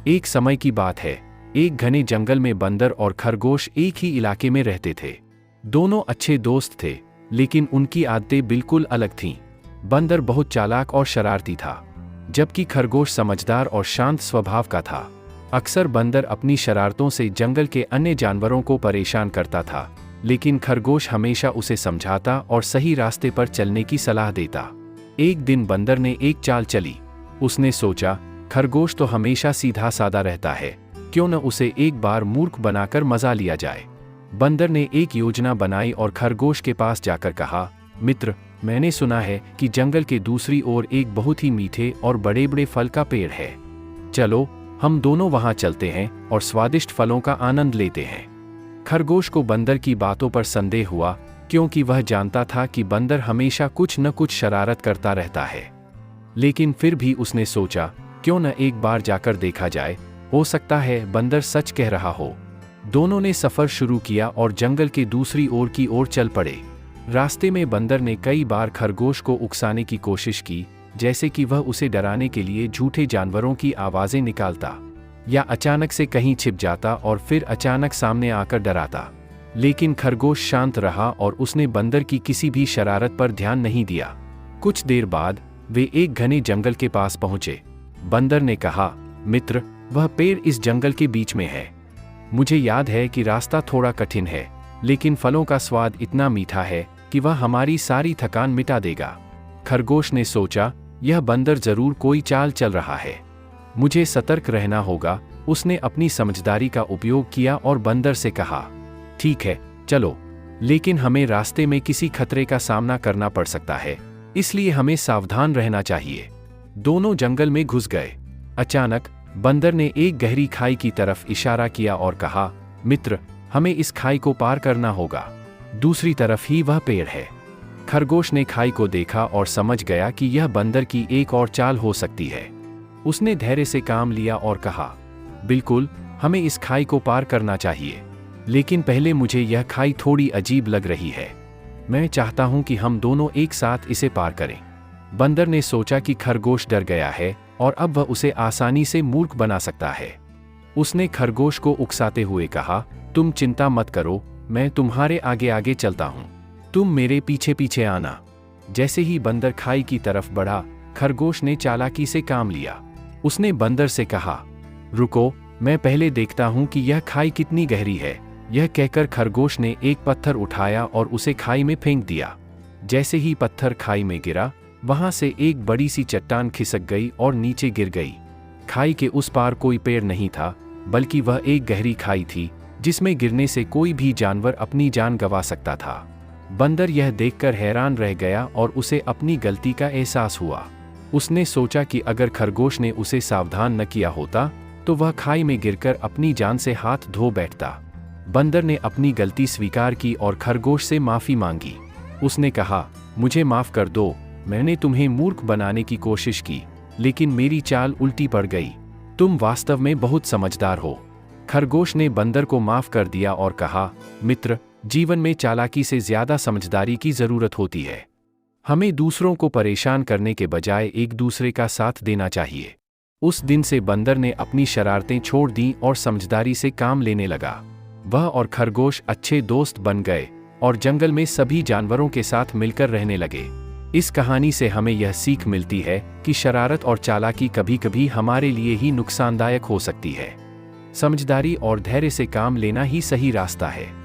एक समय की बात है, एक घने जंगल में बंदर और खरगोश एक ही इलाके में रहते थे। दोनों अच्छे दोस्त थे, लेकिन उनकी आदतें बिल्कुल अलग थीं। बंदर बहुत चालाक और शरारती था, जबकि खरगोश समझदार और शांत स्वभाव का था। अक्सर बंदर अपनी शरारतों से जंगल के अन्य जानवरों को परेशान करता था, लेकिन खरगोश हमेशा उसे समझाता और सही रास्ते पर चलने की सलाह देता। एक दिन बंदर ने एक चाल चली। उसने सोचा, खरगोश तो हमेशा सीधा साधा रहता है, क्यों न उसे एक बार मूर्ख बनाकर मजा लिया जाए। बंदर ने एक योजना बनाई और खरगोश के पास जाकर कहा, मित्र, मैंने सुना है कि जंगल के दूसरी ओर एक बहुत ही मीठे और बड़े बड़े फल का पेड़ है। चलो, हम दोनों वहां चलते हैं और स्वादिष्ट फलों का आनंद लेते हैं। खरगोश को बंदर की बातों पर संदेह हुआ, क्योंकि वह जानता था कि बंदर हमेशा कुछ न कुछ शरारत करता रहता है। लेकिन फिर भी उसने सोचा, क्यों न एक बार जाकर देखा जाए, हो सकता है बंदर सच कह रहा हो। दोनों ने सफर शुरू किया और जंगल के दूसरी ओर की ओर चल पड़े। रास्ते में बंदर ने कई बार खरगोश को उकसाने की कोशिश की, जैसे कि वह उसे डराने के लिए झूठे जानवरों की आवाजें निकालता या अचानक से कहीं छिप जाता और फिर अचानक सामने आकर डराता। लेकिन खरगोश शांत रहा और उसने बंदर की किसी भी शरारत पर ध्यान नहीं दिया। कुछ देर बाद वे एक घने जंगल के पास पहुंचे। बंदर ने कहा, मित्र, वह पेड़ इस जंगल के बीच में है। मुझे याद है कि रास्ता थोड़ा कठिन है, लेकिन फलों का स्वाद इतना मीठा है कि वह हमारी सारी थकान मिटा देगा। खरगोश ने सोचा, यह बंदर जरूर कोई चाल चल रहा है, मुझे सतर्क रहना होगा। उसने अपनी समझदारी का उपयोग किया और बंदर से कहा, ठीक है, चलो, लेकिन हमें रास्ते में किसी खतरे का सामना करना पड़ सकता है, इसलिए हमें सावधान रहना चाहिए। दोनों जंगल में घुस गए। अचानक बंदर ने एक गहरी खाई की तरफ इशारा किया और कहा, मित्र, हमें इस खाई को पार करना होगा, दूसरी तरफ ही वह पेड़ है। खरगोश ने खाई को देखा और समझ गया कि यह बंदर की एक और चाल हो सकती है। उसने धैर्य से काम लिया और कहा, बिल्कुल, हमें इस खाई को पार करना चाहिए, लेकिन पहले मुझे यह खाई थोड़ी अजीब लग रही है। मैं चाहता हूं कि हम दोनों एक साथ इसे पार करें। बंदर ने सोचा कि खरगोश डर गया है और अब वह उसे आसानी से मूर्ख बना सकता है। उसने खरगोश को उकसाते हुए कहा, तुम चिंता मत करो, मैं तुम्हारे आगे आगे चलता हूं, तुम मेरे पीछे पीछे आना। जैसे ही बंदर खाई की तरफ बढ़ा, खरगोश ने चालाकी से काम लिया। उसने बंदर से कहा, रुको, मैं पहले देखता हूं कि यह खाई कितनी गहरी है। यह कहकर खरगोश ने एक पत्थर उठाया और उसे खाई में फेंक दिया। जैसे ही पत्थर खाई में गिरा, वहां से एक बड़ी सी चट्टान खिसक गई और नीचे गिर गई। खाई के उस पार कोई पेड़ नहीं था, बल्कि वह एक गहरी खाई थी, जिसमें गिरने से कोई भी जानवर अपनी जान गंवा सकता था। बंदर यह देखकर हैरान रह गया और उसे अपनी गलती का एहसास हुआ। उसने सोचा कि अगर खरगोश ने उसे सावधान न किया होता, तो वह खाई में गिरकर अपनी जान से हाथ धो बैठता। बंदर ने अपनी गलती स्वीकार की और खरगोश से माफी मांगी। उसने कहा, मुझे माफ कर दो, मैंने तुम्हें मूर्ख बनाने की कोशिश की, लेकिन मेरी चाल उल्टी पड़ गई। तुम वास्तव में बहुत समझदार हो। खरगोश ने बंदर को माफ कर दिया और कहा, मित्र, जीवन में चालाकी से ज्यादा समझदारी की जरूरत होती है। हमें दूसरों को परेशान करने के बजाय एक दूसरे का साथ देना चाहिए। उस दिन से बंदर ने अपनी शरारतें छोड़ दी और समझदारी से काम लेने लगा। वह और खरगोश अच्छे दोस्त बन गए और जंगल में सभी जानवरों के साथ मिलकर रहने लगे। इस कहानी से हमें यह सीख मिलती है कि शरारत और चालाकी कभी-कभी हमारे लिए ही नुकसानदायक हो सकती है। समझदारी और धैर्य से काम लेना ही सही रास्ता है।